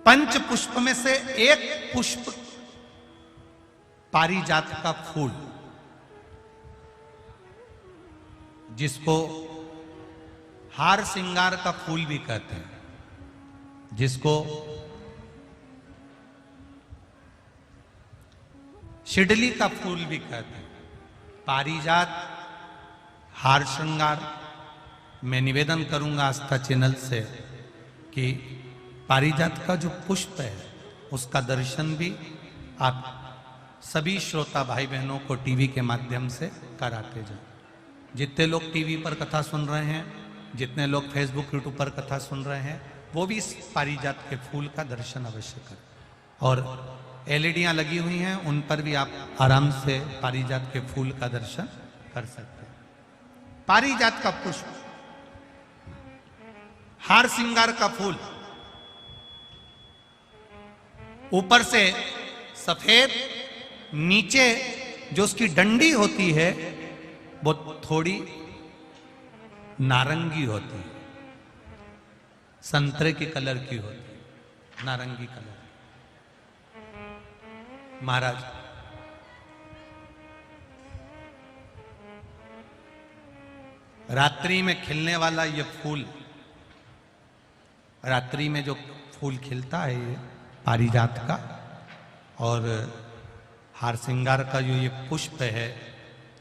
पंच पुष्प में से एक पुष्प पारिजात का फूल, जिसको हार श्रृंगार का फूल भी कहते हैं, जिसको शिडली का फूल भी कहते हैं। पारिजात हार श्रृंगार, मैं निवेदन करूंगा आस्था चैनल से कि पारिजात का जो पुष्प है उसका दर्शन भी आप सभी श्रोता भाई बहनों को टीवी के माध्यम से कराते जाए। जितने लोग टीवी पर कथा सुन रहे हैं, जितने लोग फेसबुक यूट्यूब पर कथा सुन रहे हैं, वो भी इस पारिजात के फूल का दर्शन अवश्य करें। और एलईडियां लगी हुई हैं, उन पर भी आप आराम से पारिजात के फूल का दर्शन कर सकते हैं। पारिजात का पुष्प, हार श्रृंगार का फूल, ऊपर से सफेद, नीचे जो उसकी डंडी होती है वो थोड़ी नारंगी होती है, संतरे के कलर की होती है, नारंगी कलर। महाराज रात्रि में खिलने वाला ये फूल, रात्रि में जो फूल खिलता है ये पारिजात का, और हार श्रृंगार का जो ये पुष्प है,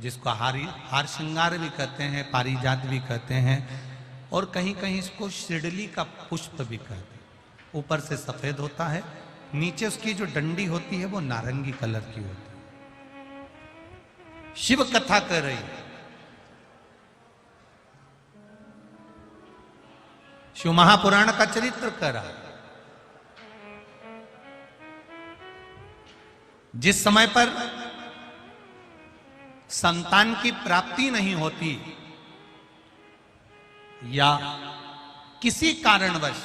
जिसको हार श्रृंगार भी कहते हैं, पारिजात भी कहते हैं, और कहीं कहीं इसको शिडली का पुष्प भी कहते हैं। ऊपर से सफेद होता है, नीचे उसकी जो डंडी होती है वो नारंगी कलर की होती है। शिव कथा कर रही है, शिव महापुराण का चरित्र कर रहा है। जिस समय पर संतान की प्राप्ति नहीं होती या किसी कारणवश,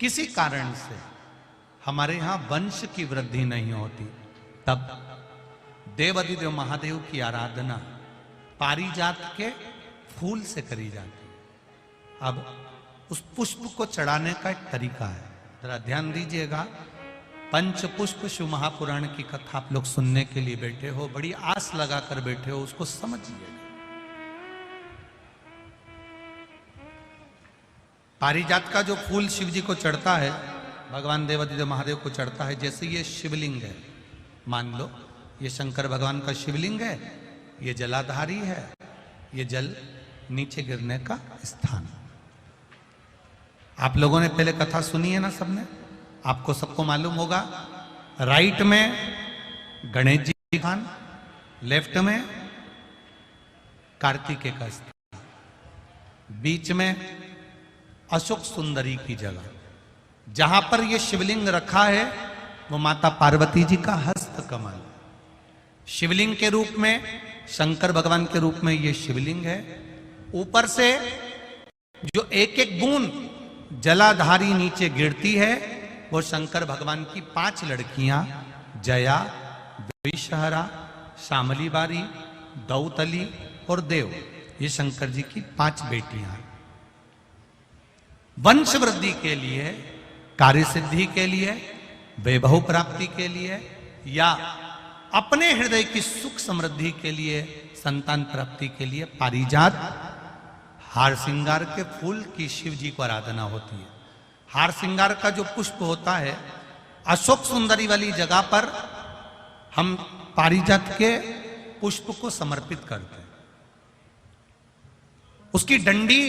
किसी कारण से हमारे यहां वंश की वृद्धि नहीं होती, तब देवाधिदेव महादेव की आराधना पारिजात के फूल से करी जाती है। अब उस पुष्प को चढ़ाने का एक तरीका है, जरा ध्यान दीजिएगा। पंच पुष्प शिव महापुराण की कथा आप लोग सुनने के लिए बैठे हो, बड़ी आस लगाकर बैठे हो, उसको समझिएगा। पारिजात का जो फूल शिव जी को चढ़ता है, भगवान देवाधिदेव महादेव को चढ़ता है, जैसे ये शिवलिंग है, मान लो ये शंकर भगवान का शिवलिंग है, ये जलाधारी है, ये जल नीचे गिरने का स्थान। आप लोगों ने पहले कथा सुनी है ना सबने, आपको सबको मालूम होगा। राइट में गणेश जी खान, लेफ्ट में कार्तिकेय का स्थान, बीच में अशोक सुंदरी की जगह। जहां पर यह शिवलिंग रखा है वो माता पार्वती जी का हस्त कमल, शिवलिंग के रूप में, शंकर भगवान के रूप में यह शिवलिंग है। ऊपर से जो एक एक बूंद जलाधारी नीचे गिरती है वो शंकर भगवान की 5 लड़कियां, जया, विषहरा, शामली बारी, दौतली और देव, ये शंकर जी की 5 बेटियां। वंश वृद्धि के लिए, कार्य सिद्धि के लिए, वैभव प्राप्ति के लिए, या अपने हृदय की सुख समृद्धि के लिए, संतान प्राप्ति के लिए पारिजात हार श्रृंगार के फूल की शिव जी को आराधना होती है। हार श्रृंगार का जो पुष्प होता है, अशोक सुंदरी वाली जगह पर हम पारिजात के पुष्प को समर्पित करते हैं। उसकी डंडी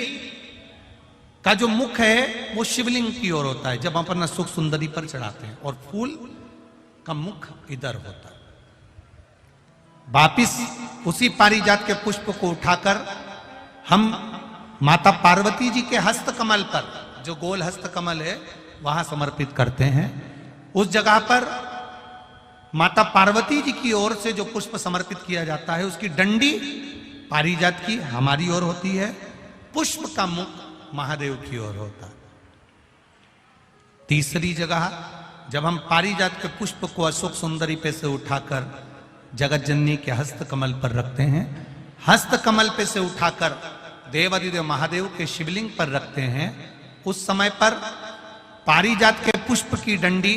का जो मुख है वो शिवलिंग की ओर होता है जब हम अपना अशोक सुंदरी पर चढ़ाते हैं, और फूल का मुख इधर होता है। वापिस उसी पारिजात के पुष्प को उठाकर हम माता पार्वती जी के हस्त कमल पर, जो गोल हस्त कमल है, वहां समर्पित करते हैं। उस जगह पर माता पार्वती जी की ओर से जो पुष्प समर्पित किया जाता है, उसकी डंडी पारिजात की हमारी ओर होती है, पुष्प का मुख महादेव की ओर होता है। तीसरी जगह जब हम पारिजात के पुष्प को अशोक सुंदरी पे से उठाकर जगत जननी के हस्त कमल पर रखते हैं, हस्त कमल पे से उठाकर देवाधिदेव महादेव के शिवलिंग पर रखते हैं, उस समय पर पारिजात के पुष्प की डंडी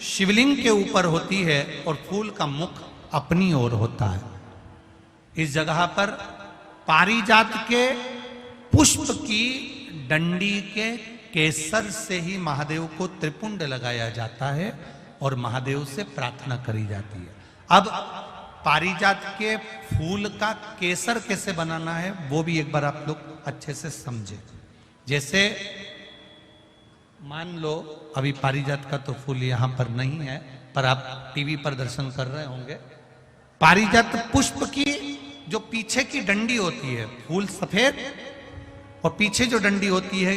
शिवलिंग के ऊपर होती है और फूल का मुख अपनी ओर होता है। इस जगह पर पारिजात के पुष्प की डंडी के केसर से ही महादेव को त्रिपुंड लगाया जाता है और महादेव से प्रार्थना करी जाती है। अब पारिजात के फूल का केसर कैसे बनाना है वो भी एक बार आप लोग अच्छे से समझे। जैसे मान लो अभी पारिजात का तो फूल यहां पर नहीं है, पर आप टीवी पर दर्शन कर रहे होंगे। पारिजात पुष्प की जो पीछे की डंडी होती है, फूल सफेद और पीछे जो डंडी होती है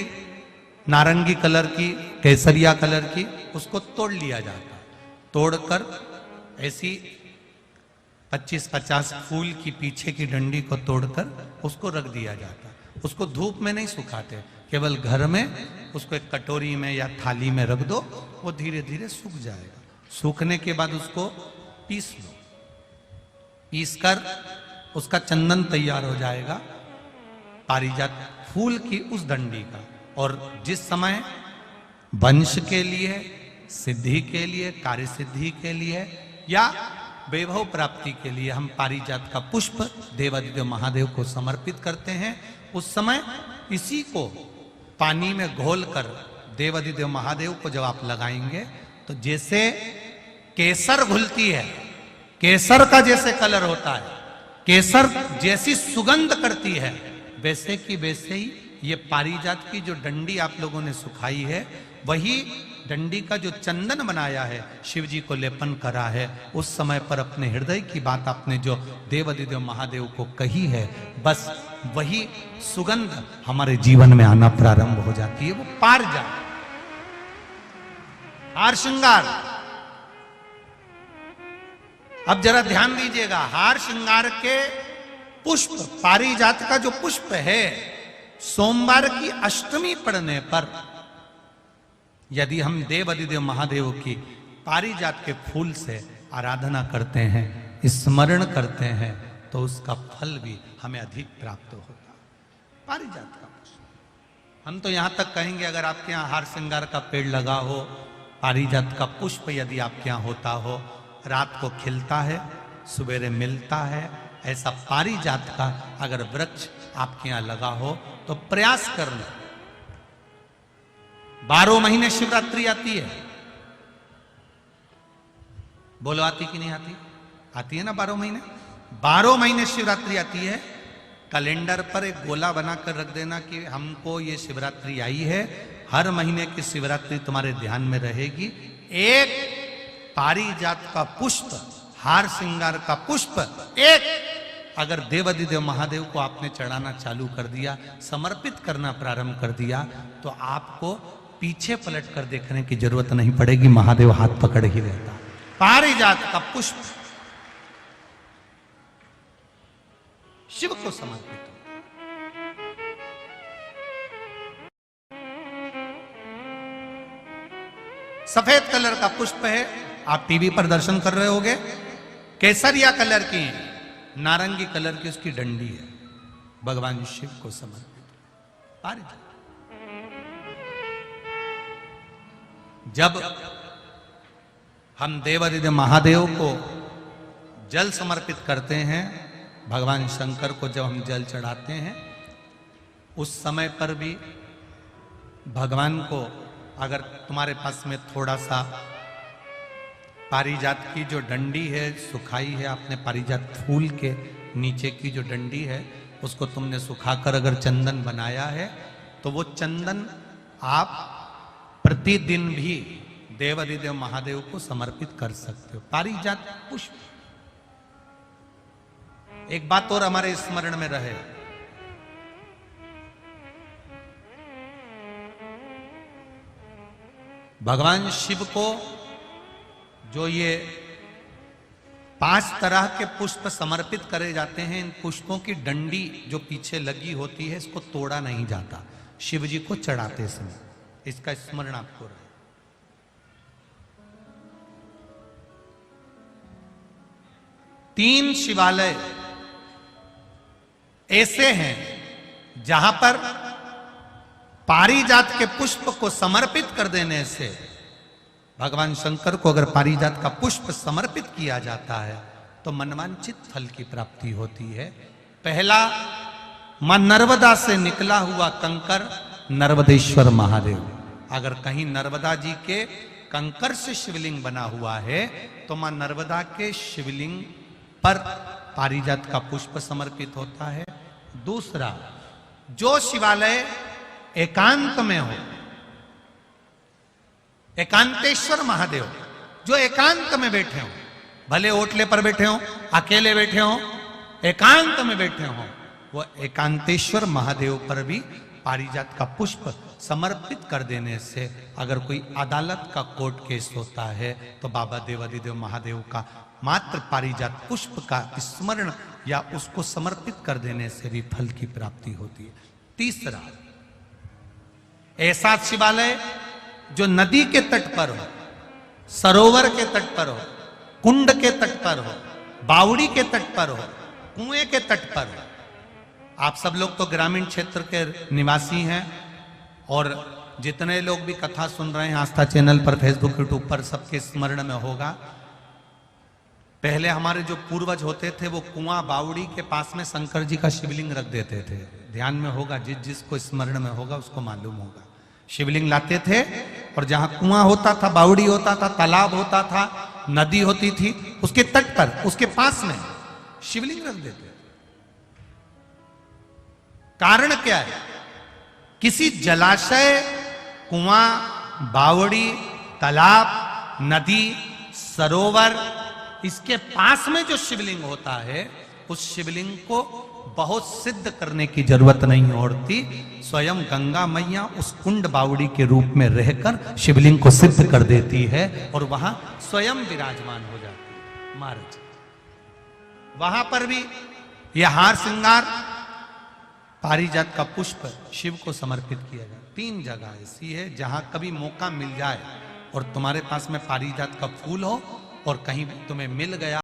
नारंगी कलर की, केसरिया कलर की, उसको तोड़ लिया जाता है। तोड़कर ऐसी 25-50 फूल की पीछे की डंडी को तोड़कर उसको रख दिया जाता है। उसको धूप में नहीं सुखाते, केवल घर में उसको एक कटोरी में या थाली में रख दो, वो धीरे धीरे सूख जाएगा। सूखने के बाद उसको पीस लो, पीसकर उसका चंदन तैयार हो जाएगा पारिजात फूल की उस डंडी का। और जिस समय वंश के लिए, सिद्धि के लिए, कार्य सिद्धि के लिए या वैभव प्राप्ति के लिए हम पारिजात का पुष्प देवादिदेव महादेव को समर्पित करते हैं, उस समय इसी को पानी में घोलकर देवादिदेव महादेव को जब आप लगाएंगे तो जैसे केसर घुलती है, केसर का जैसे कलर होता है, केसर जैसी सुगंध करती है, वैसे की वैसे ही ये पारिजात की जो डंडी आप लोगों ने सुखाई है, वही डंडी का जो चंदन बनाया है, शिव जी को लेपन करा है, उस समय पर अपने हृदय की बात आपने जो देवादिदेव महादेव को कही है, बस वही सुगंध हमारे जीवन में आना प्रारंभ हो जाती है। वो पारिजात हार श्रृंगार। अब जरा ध्यान दीजिएगा, हार श्रृंगार के पुष्प, पारिजात का जो पुष्प है, सोमवार की अष्टमी पड़ने पर यदि हम देवादिदेव महादेव की पारिजात के फूल से आराधना करते हैं, स्मरण करते हैं, तो उसका फल भी हमें अधिक प्राप्त होता है। पारिजात का पुष्प, हम तो यहां तक कहेंगे अगर आपके यहां हार श्रृंगार का पेड़ लगा हो, पारिजात का पुष्प यदि आपके यहां होता हो, रात को खिलता है, सवेरे मिलता है, ऐसा पारिजात का अगर वृक्ष आपके यहां लगा हो तो प्रयास करना। 12 महीने शिवरात्रि आती है, बोलो आती कि नहीं आती? आती है ना 12 महीने। 12 महीने शिवरात्रि आती है। कैलेंडर पर एक गोला बनाकर रख देना कि हमको ये शिवरात्रि आई है, हर महीने की शिवरात्रि तुम्हारे ध्यान में रहेगी। एक पारिजात का पुष्प, हार श्रृंगार का पुष्प एक अगर देवादिदेव महादेव को आपने चढ़ाना चालू कर दिया, समर्पित करना प्रारंभ कर दिया, तो आपको पीछे पलट कर देखने की जरूरत नहीं पड़ेगी, महादेव हाथ पकड़ ही रहता। पारिजात का पुष्प शिव को समर्पित हो। सफेद कलर का पुष्प है, आप टीवी पर दर्शन कर रहे होंगे। केसरिया कलर की, नारंगी कलर की उसकी डंडी है, भगवान शिव को समर्पित पारिजात। जब हम देवादिदेव महादेव को जल समर्पित करते हैं, भगवान शंकर को जब हम जल चढ़ाते हैं, उस समय पर भी भगवान को अगर तुम्हारे पास में थोड़ा सा पारिजात की जो डंडी है सुखाई है, आपने पारिजात फूल के नीचे की जो डंडी है उसको तुमने सुखाकर अगर चंदन बनाया है, तो वो चंदन आप प्रतिदिन भी देवादिदेव महादेव को समर्पित कर सकते हो। पारिजात पुष्प। एक बात और हमारे स्मरण में रहे, भगवान शिव को जो ये 5 तरह के पुष्प समर्पित करे जाते हैं, इन पुष्पों की डंडी जो पीछे लगी होती है, इसको तोड़ा नहीं जाता शिव जी को चढ़ाते समय। इसका स्मरण आपको रहे। तीन शिवालय ऐसे हैं जहां पर पारिजात के पुष्प को समर्पित कर देने से, भगवान शंकर को अगर पारिजात का पुष्प समर्पित किया जाता है तो मनवांचित फल की प्राप्ति होती है। पहला, मां नर्मदा से निकला हुआ कंकर नर्मदेश्वर महादेव। अगर कहीं नर्मदा जी के कंकर से शिवलिंग बना हुआ है तो मां नर्मदा के शिवलिंग पर पारिजात का पुष्प समर्पित होता है। दूसरा, जो शिवालय एकांत में हो, एकांतेश्वर महादेव जो एकांत में बैठे हो, भले ओटले पर बैठे हो, अकेले बैठे हो, एकांत में बैठे हो, वो एकांतेश्वर महादेव पर भी पारिजात का पुष्प समर्पित कर देने से, अगर कोई अदालत का कोर्ट केस होता है तो बाबा देवादिदेव महादेव का मात्र पारिजात पुष्प का स्मरण या उसको समर्पित कर देने से भी फल की प्राप्ति होती है। तीसरा, ऐसा शिवालय जो नदी के तट पर हो, सरोवर के तट पर हो, कुंड के तट पर हो, बावड़ी के तट पर हो, कुएं के तट पर हो। आप सब लोग तो ग्रामीण क्षेत्र के निवासी हैं और जितने लोग भी कथा सुन रहे हैं आस्था चैनल पर, फेसबुक, यूट्यूब पर, सबके स्मरण में होगा, पहले हमारे जो पूर्वज होते थे वो कुआं बावड़ी के पास में शंकर जी का शिवलिंग रख देते थे। ध्यान में होगा, जिसको स्मरण में होगा उसको मालूम होगा। शिवलिंग लाते थे और जहां कुआं होता था, बावड़ी होता था, तालाब होता था, नदी होती थी, उसके तट पर, उसके पास में शिवलिंग रख देते थे। कारण क्या है? किसी जलाशय, कुआं, बावड़ी, तालाब, नदी, सरोवर, इसके पास में जो शिवलिंग होता है उस शिवलिंग को बहुत सिद्ध करने की जरूरत नहीं होती। स्वयं गंगा मैया उस कुंड बावड़ी के रूप में रहकर शिवलिंग को सिद्ध कर देती है और वहां स्वयं विराजमान हो जाती है महाराज। वहां पर भी यह हार श्रृंगार, पारिजात का पुष्प शिव को समर्पित किया जाए। 3 जगह ऐसी है जहां कभी मौका मिल जाए और तुम्हारे पास में पारिजात का फूल हो और कहीं तुम्हें मिल गया